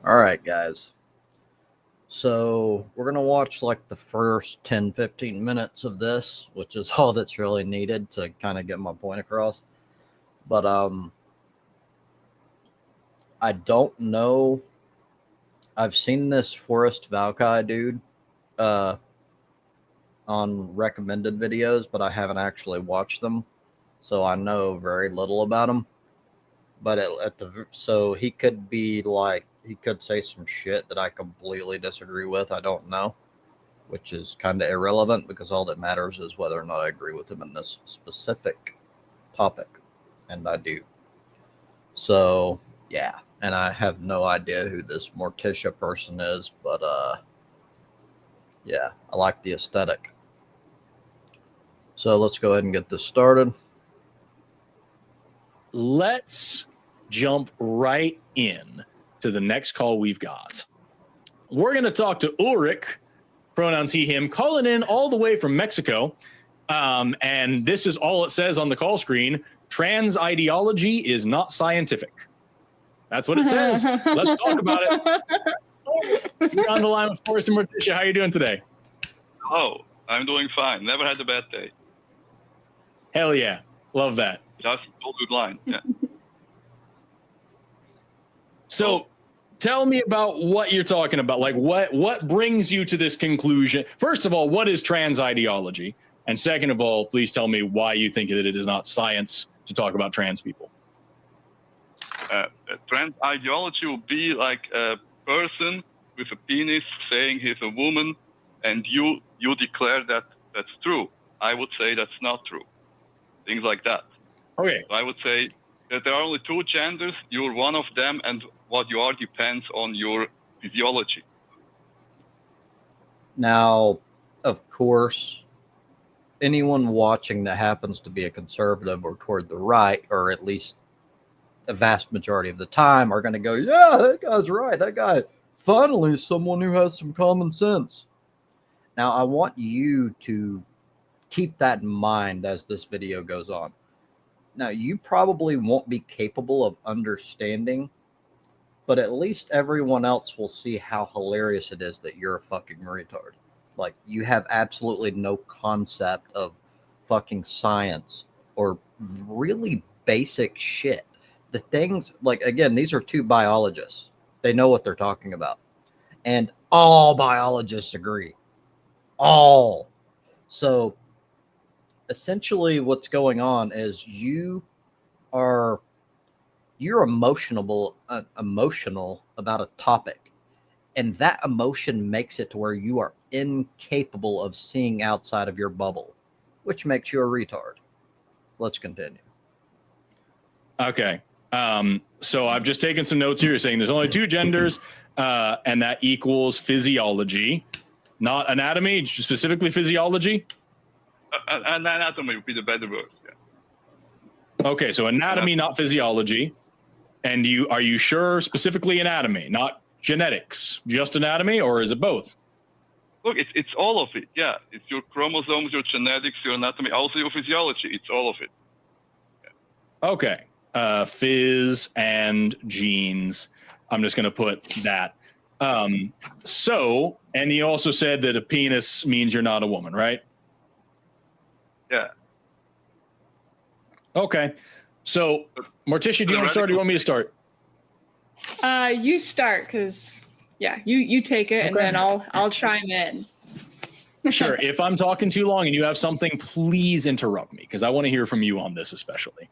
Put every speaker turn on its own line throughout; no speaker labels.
All right, guys. So we're going to watch like the first 10, 15 minutes of this, which is all that's really needed to kind of get my point across. But I don't know. I've seen this Forrest Valkai dude uh, on recommended videos, but I haven't actually watched them. So I know very little about him. But so he could be like, he could say some shit that I completely disagree with. I don't know, which is kind of irrelevant because all that matters is whether or not I agree with him in this specific topic, and I do. So yeah, and I have no idea who this Morticia person is, but yeah, I like the aesthetic. So let's go ahead and get this started.
Let's jump right in to the next call we've got. We're going to talk to Ulrich, pronouns he, him, calling in all the way from Mexico. And this is all it says on the call screen. Trans ideology is not scientific. That's what it says. Let's talk about it. You're on the line with Forrest and Morticia. How are you doing today?
Oh, I'm doing fine. Never had a bad day.
Hell yeah. Love that.
That's a good line. Yeah.
So tell me about what you're talking about. Like what brings you to this conclusion? First of all, what is trans ideology? And second of all, please tell me why you think that it is not science to talk about trans people.
Trans ideology would be like a person with a penis saying he's a woman, and you declare that that's true. I would say that's not true. Things like that.
Okay.
So I would say that there are only two genders. You're one of them, and what you are depends on your physiology.
Now, of course, anyone watching that happens to be a conservative or toward the right, or at least a vast majority of the time, are going to go, yeah, that guy's right. That guy finally is someone who has some common sense. Now, I want you to keep that in mind as this video goes on. Now, you probably won't be capable of understanding, but at least everyone else will see how hilarious it is that you're a fucking retard. Like, you have absolutely no concept of fucking science or really basic shit. The things, like, again, these are two biologists. They know what they're talking about. And all biologists agree. All. So, essentially what's going on is you're emotional about a topic, and that emotion makes it to where you are incapable of seeing outside of your bubble, which makes you a retard. Let's continue.
Okay. So I've just taken some notes here. You're saying there's only two genders, and that equals physiology, not anatomy, specifically physiology.
Anatomy would be the better word. Yeah.
Okay, so anatomy, not physiology. And are you sure specifically anatomy, not genetics, just anatomy, or is it both?
Look, it's all of it. Yeah, it's your chromosomes, your genetics, your anatomy, also your physiology. It's all of it.
Yeah. Okay, phys and genes. I'm just going to put that. So, and you also said that a penis means you're not a woman, right?
Yeah.
Okay. So, Morticia, do you want to start or do you want me to start?
You start, because you take it, and then I'll chime in.
Sure. If I'm talking too long and you have something, please interrupt me, because I want to hear from you on this especially.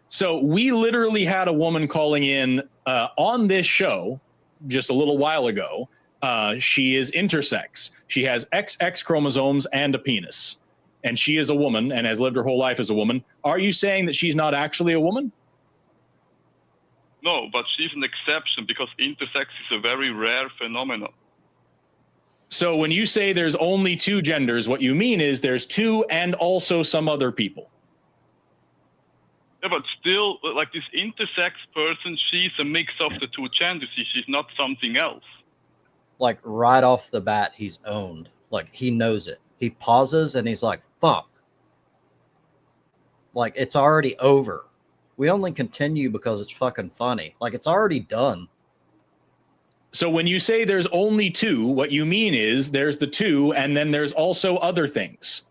So we literally had a woman calling in on this show just a little while ago. She is intersex. She has XX chromosomes and a penis. And she is a woman and has lived her whole life as a woman. Are you saying that she's not actually a woman?
No, but she's an exception because intersex is a very rare phenomenon.
So when you say there's only two genders, what you mean is there's two and also some other people.
Yeah, but still, like this intersex person, she's a mix of the two genders. She's not something else.
Like, right off the bat, he's owned. Like, he knows it. He pauses and he's like, fuck. Like, it's already over. We only continue because it's fucking funny. Like, it's already done.
So when you say there's only two, what you mean is there's the two, and then there's also other things.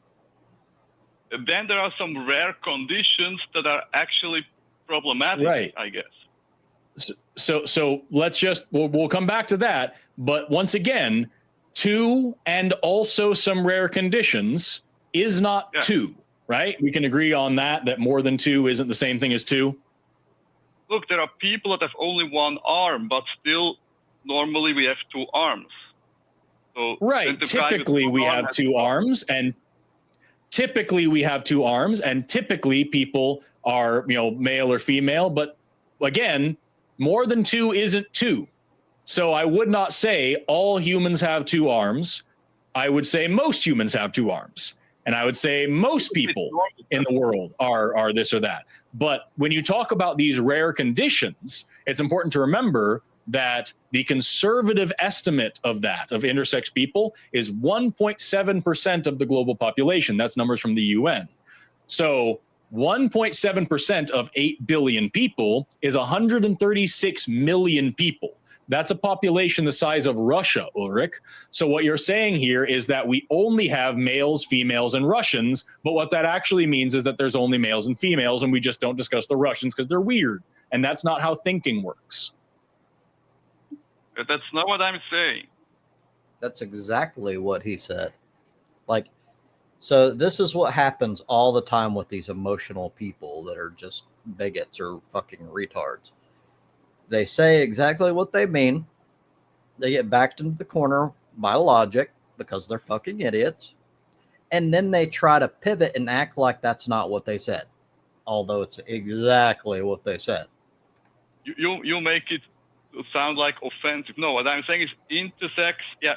Then there are some rare conditions that are actually problematic,
Right.
I guess.
So let's just we'll come back to that. But once again, two and also some rare conditions is not two, right? We can agree on that. That more than two isn't the same thing as two.
Look, there are people that have only one arm, but still, normally we have two arms. So
right. Typically, we have two arms, and typically people are, male or female. But again, more than two isn't two. So I would not say all humans have two arms. I would say most humans have two arms. And I would say most people in the world are this or that. But when you talk about these rare conditions, it's important to remember that the conservative estimate of intersex people is 1.7% of the global population. That's numbers from the UN. So 1.7% of 8 billion people is 136 million people. That's a population the size of Russia, Ulrich. So what you're saying here is that we only have males, females, and Russians, but what that actually means is that there's only males and females, and we just don't discuss the Russians because they're weird. And that's not how thinking works.
That's not what I'm saying.
That's exactly what he said. Like, so this is what happens all the time with these emotional people that are just bigots or fucking retards. They say exactly what they mean. They get backed into the corner by logic because they're fucking idiots. And then they try to pivot and act like that's not what they said, although it's exactly what they said.
You make it sound like offensive. No, what I'm saying is intersex,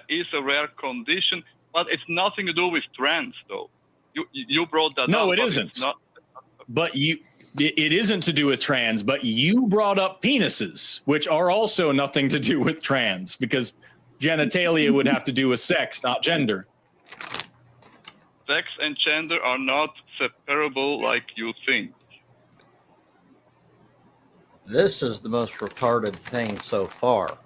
is a rare condition, but it's nothing to do with trans, though. You brought that up.
No, it isn't. But it isn't to do with trans, but you brought up penises, which are also nothing to do with trans, because genitalia would have to do with sex, not gender.
Sex and gender are not separable like you think.
This is the most retarded thing so far.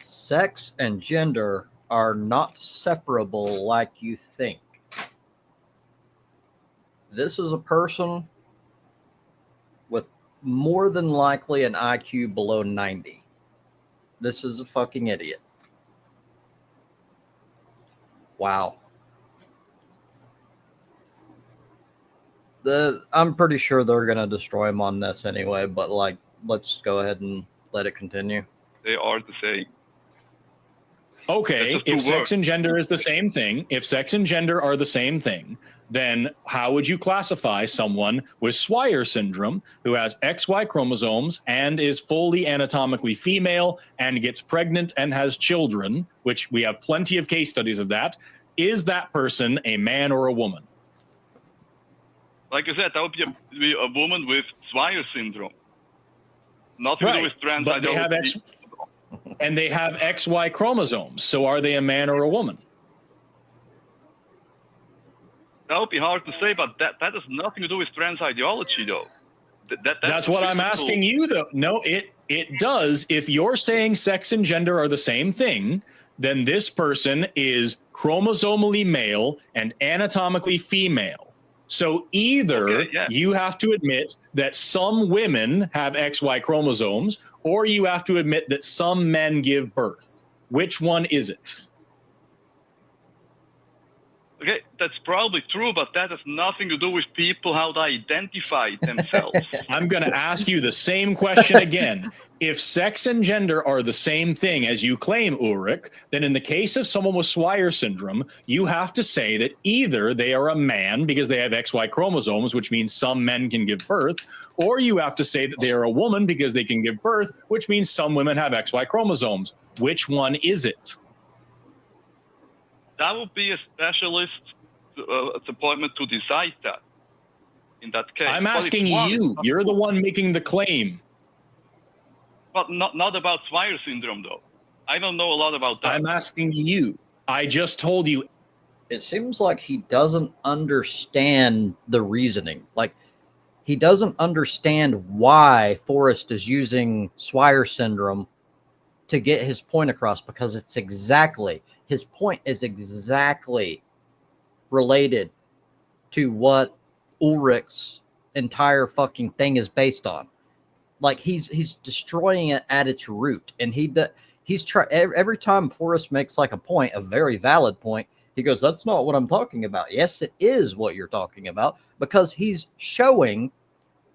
Sex and gender are not separable like you think. This is a person with more than likely an IQ below 90. This is a fucking idiot. Wow. I'm pretty sure they're going to destroy him on this anyway, but let's go ahead and let it continue.
They are the same.
Okay, if sex and gender is the same thing, if sex and gender are the same thing, then how would you classify someone with Swyer syndrome who has XY chromosomes and is fully anatomically female and gets pregnant and has children, which we have plenty of case studies of that? Is that person a man or a woman?
Like I said, that would be a woman with Swyer syndrome. Nothing to do with trans.
But they have and they have XY chromosomes. So are they a man or a woman?
That would be hard to say, but that has nothing to do with trans ideology, though.
That's what I'm asking you, though. No, it does. If you're saying sex and gender are the same thing, then this person is chromosomally male and anatomically female. So either you have to admit that some women have XY chromosomes, or you have to admit that some men give birth. Which one is it?
Okay, that's probably true, but that has nothing to do with people, how they identify themselves.
I'm going to ask you the same question again. If sex and gender are the same thing as you claim, Ulrich, then in the case of someone with Swyer syndrome, you have to say that either they are a man because they have XY chromosomes, which means some men can give birth, or you have to say that they are a woman because they can give birth, which means some women have XY chromosomes. Which one is it?
That would be a specialist appointment to decide that. In that case,
I'm asking you. You're the one making the claim.
But not about Swyer syndrome, though. I don't know a lot about that.
I'm asking you. I just told you.
It seems like he doesn't understand the reasoning. Like, he doesn't understand why Forrest is using Swyer syndrome to get his point across, because his point is exactly related to what Ulrich's entire fucking thing is based on. Like he's destroying it at its root, and every time Forrest makes like a point, a very valid point, he goes, "That's not what I'm talking about." Yes, it is what you're talking about, because he's showing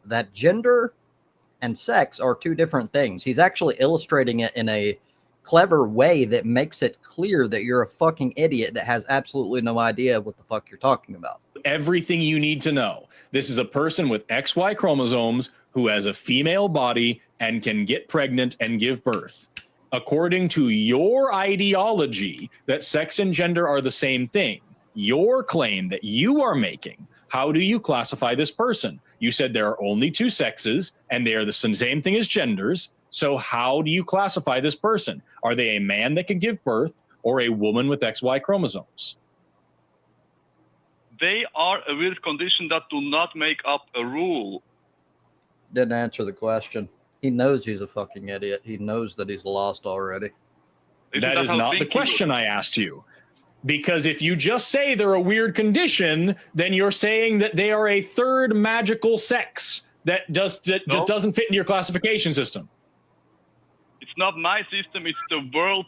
that gender and sex are two different things. He's actually illustrating it in a clever way that makes it clear that you're a fucking idiot that has absolutely no idea what the fuck you're talking about.
Everything you need to know. This is a person with XY chromosomes who has a female body and can get pregnant and give birth. According to your ideology that sex and gender are the same thing, your claim that you are making, how do you classify this person? You said there are only two sexes and they are the same thing as genders. So how do you classify this person? Are they a man that can give birth or a woman with XY chromosomes?
They are a weird condition that do not make up a rule.
Didn't answer the question. He knows he's a fucking idiot. He knows that he's lost already.
That is not the question I asked you. Because if you just say they're a weird condition, then you're saying that they are a third magical sex that just doesn't fit in your classification system.
It's not my system, it's the world's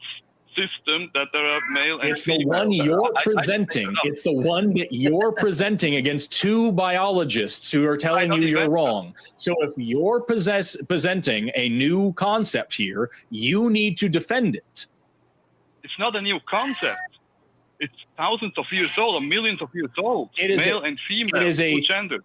system that there are male and
it's
female.
The one you're presenting. It's the one that you're presenting against two biologists who are telling you you're wrong. So if you're presenting a new concept here, you need to defend it.
It's not a new concept. It's thousands of years old, or millions of years old. Male and female, two genders.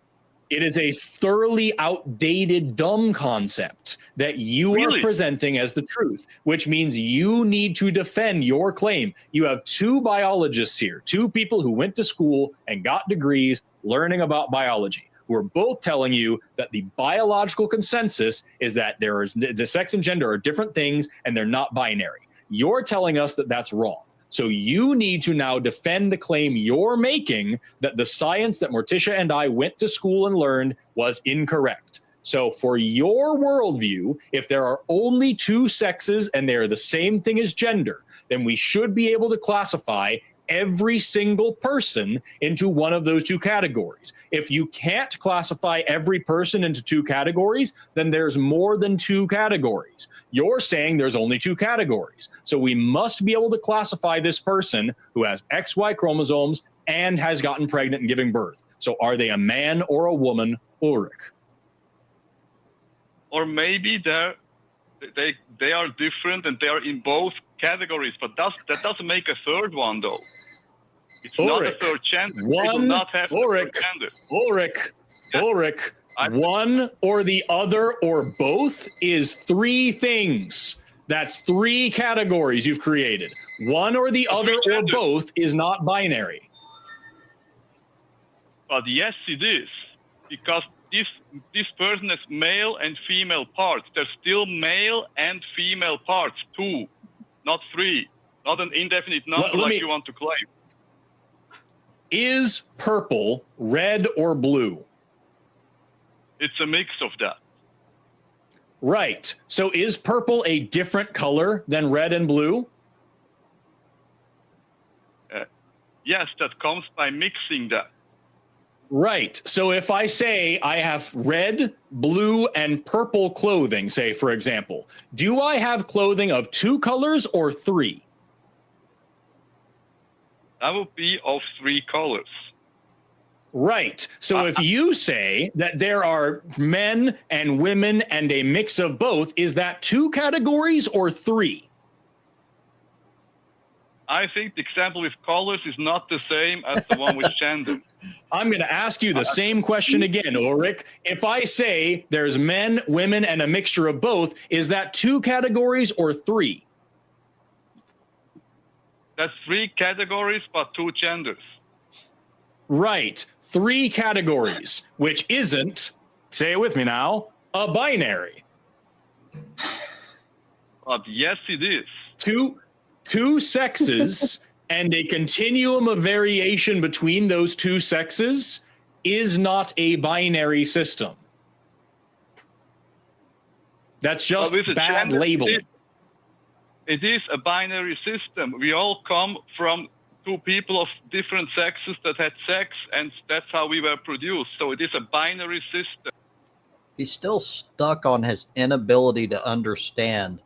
It is a thoroughly outdated, dumb concept that you are presenting as the truth, which means you need to defend your claim. You have two biologists here, two people who went to school and got degrees learning about biology, who are both telling you that the biological consensus is that the sex and gender are different things and they're not binary. You're telling us that that's wrong. So you need to now defend the claim you're making that the science that Morticia and I went to school and learned was incorrect. So for your worldview, if there are only two sexes and they're the same thing as gender, then we should be able to classify every single person into one of those two categories. If you can't classify every person into two categories, then there's more than two categories. You're saying there's only two categories. So we must be able to classify this person who has XY chromosomes and has gotten pregnant and giving birth. So are they a man or a woman, Ulrich?
Or maybe they are different and they are in both categories, but that doesn't make a third one, though. It's not a third gender.
Ulrich, one or the other or both is three things. That's three categories you've created. One or the other or both is not binary.
But yes, it is. Because this person has male and female parts. There's still male and female parts, two, not three. Not an indefinite number like you want to claim.
Is purple red or blue?
It's a mix of that.
Right. So is purple a different color than red and blue?
Yes, that comes by mixing that.
Right. So if I say I have red, blue, and purple clothing, say, for example, do I have clothing of two colors or three?
That would be of three colors.
Right. So if you say that there are men and women and a mix of both, is that two categories or three?
I think the example with colors is not the same as the one with gender.
I'm going to ask you the same question again, Ulrich. If I say there's men, women, and a mixture of both, is that two categories or three?
That's three categories, but two genders.
Right. Three categories, which isn't, say it with me now, a binary.
But yes, it is.
Two sexes and a continuum of variation between those two sexes is not a binary system. That's just bad labeling.
It is a binary system. We all come from two people of different sexes that had sex, and that's how we were produced. So it is a binary system.
He's still stuck on his inability to understand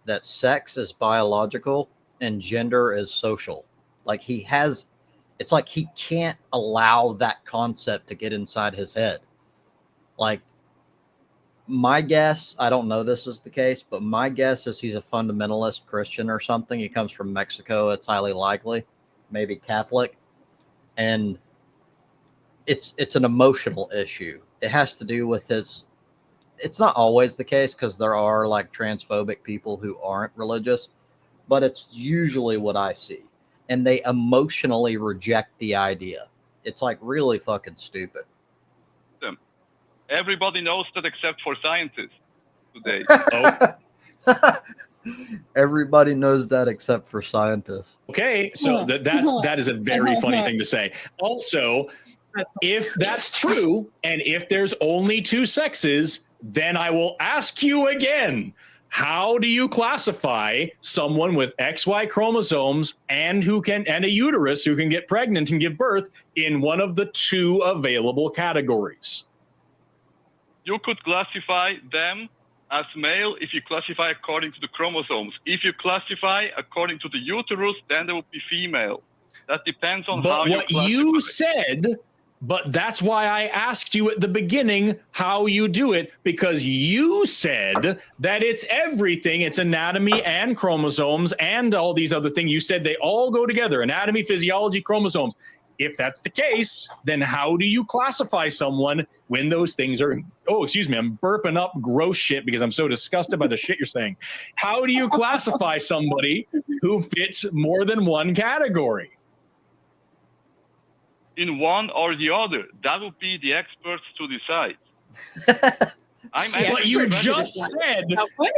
that sex is biological and gender is social. Like it's like he can't allow that concept to get inside his head. Like, my guess, I don't know this is the case, but my guess is he's a fundamentalist Christian or something. He comes from Mexico. It's highly likely, maybe Catholic. And it's an emotional issue. It has to do with his, it's not always the case because there are like transphobic people who aren't religious, but it's usually what I see. And they emotionally reject the idea. It's like really fucking stupid.
Everybody knows that except for scientists today.
Everybody knows that except for scientists.
Okay, so that is a very funny thing to say. Also, if that's true, and if there's only two sexes, then I will ask you again, how do you classify someone with XY chromosomes and a uterus who can get pregnant and give birth in one of the two available categories?
You could classify them as male if you classify according to the chromosomes. If you classify according to the uterus, then they would be female. That depends on how you classify.
But what you said, but that's why I asked you at the beginning how you do it, because you said that it's everything. It's anatomy and chromosomes and all these other things. You said they all go together, anatomy, physiology, chromosomes. If that's the case, then how do you classify someone when those things are, oh, excuse me, I'm burping up gross shit because I'm so disgusted by the shit you're saying. How do you classify somebody who fits more than one category?
In one or the other, that would be the experts to decide.
But you just said,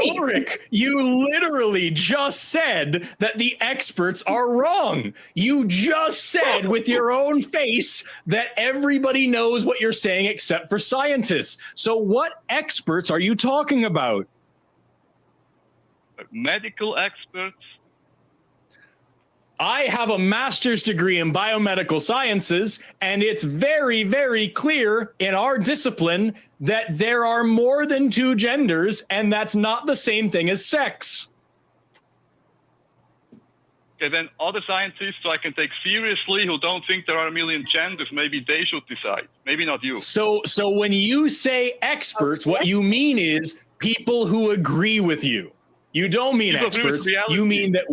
Ulrich, you literally just said that the experts are wrong. You just said with your own face that everybody knows what you're saying except for scientists. So what experts are you talking about?
Medical experts.
I have a master's degree in biomedical sciences, and it's very, very clear in our discipline that there are more than two genders, and that's not the same thing as sex.
Okay, then other scientists who I can take seriously who don't think there are a million genders, maybe they should decide. Maybe not you.
So when you say experts, what you mean is people who agree with you. You don't mean
People
experts. You mean that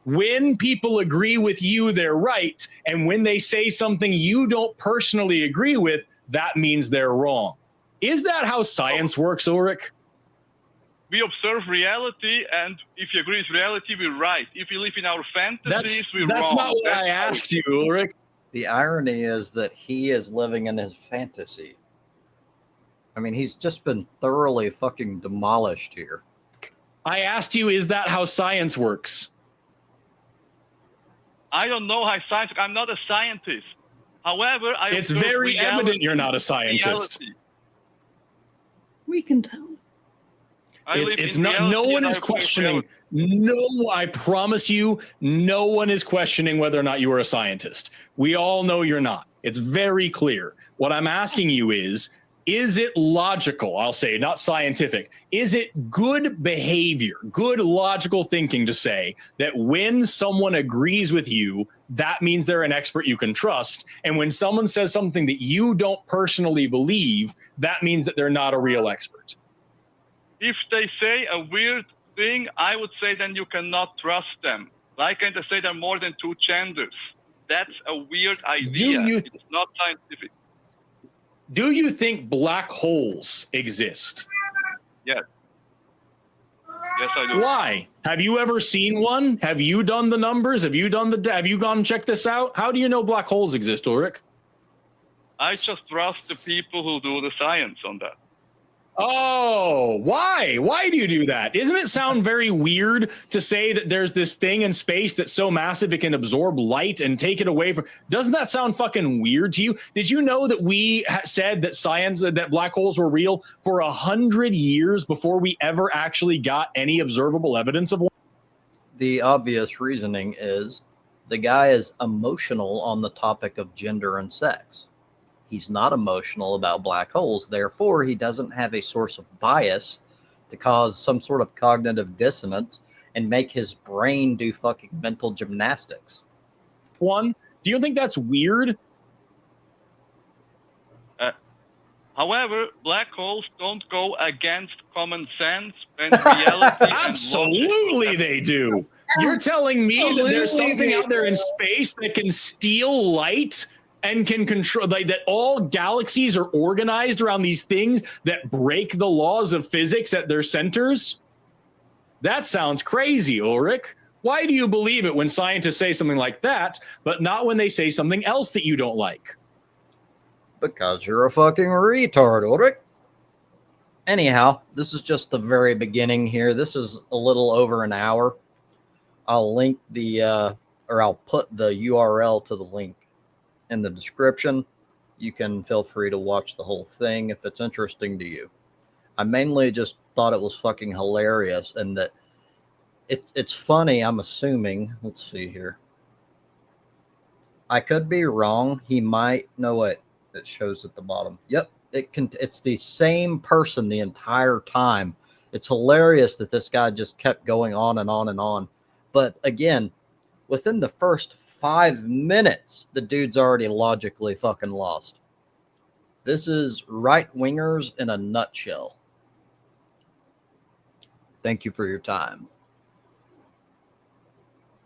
when people agree with you, they're right. And when they say something you don't personally agree with, that means they're wrong. Is that how science works, Ulrich?
We observe reality, and if you agree with reality, we're right. If we live in our fantasies, we're wrong.
That's not what I asked you, Ulrich.
The irony is that he is living in his fantasy. I mean, he's just been thoroughly fucking demolished here.
I asked you, is that how science works?
I don't know how science. I'm not a scientist. However,
it's very evident you're not a scientist.
Reality.
We can tell.
It's not. No one is questioning. No, I promise you, no one is questioning whether or not you are a scientist. We all know you're not. It's very clear. What I'm asking you is it logical? I'll say, not scientific. Is it good behavior, good logical thinking to say that when someone agrees with you, that means they're an expert you can trust? And when someone says something that you don't personally believe, that means that they're not a real expert?
If they say a weird thing, I would say then you cannot trust them. Like when they say there are more than two genders. That's a weird idea. It's not scientific.
Do you think black holes exist?
Yes. Yes, I do.
Why? Have you ever seen one? Have you done the numbers? Have you gone and checked this out? How do you know black holes exist, Ulrich?
I just trust the people who do the science on that.
Oh, why? Why do you do that? Doesn't it sound very weird to say that there's this thing in space that's so massive it can absorb light and take it away from? Doesn't that sound fucking weird to you? Did you know that we said that black holes were real for 100 years before we ever actually got any observable evidence of one?
The obvious reasoning is the guy is emotional on the topic of gender and sex. He's not emotional about black holes, therefore, he doesn't have a source of bias to cause some sort of cognitive dissonance and make his brain do fucking mental gymnastics.
One, do you think that's weird?
However, black holes don't go against common sense and reality.
Absolutely, they do. You're telling me that there's something out there in space that can steal light and can control, like that all galaxies are organized around these things that break the laws of physics at their centers? That sounds crazy, Ulrich. Why do you believe it when scientists say something like that, but not when they say something else that you don't like?
Because you're a fucking retard, Ulrich. Anyhow, this is just the very beginning here. This is a little over an hour. I'll link or I'll put the URL to the link in the description. You can feel free to watch the whole thing if it's interesting to you. I mainly just thought it was fucking hilarious and that it's funny, I'm assuming. Let's see here. I could be wrong. He might. No, wait. It shows at the bottom. Yep. It's the same person the entire time. It's hilarious that this guy just kept going on and on and on. But again, within the first 5 minutes, the dude's already logically fucking lost. This is right wingers in a nutshell. Thank you for your time.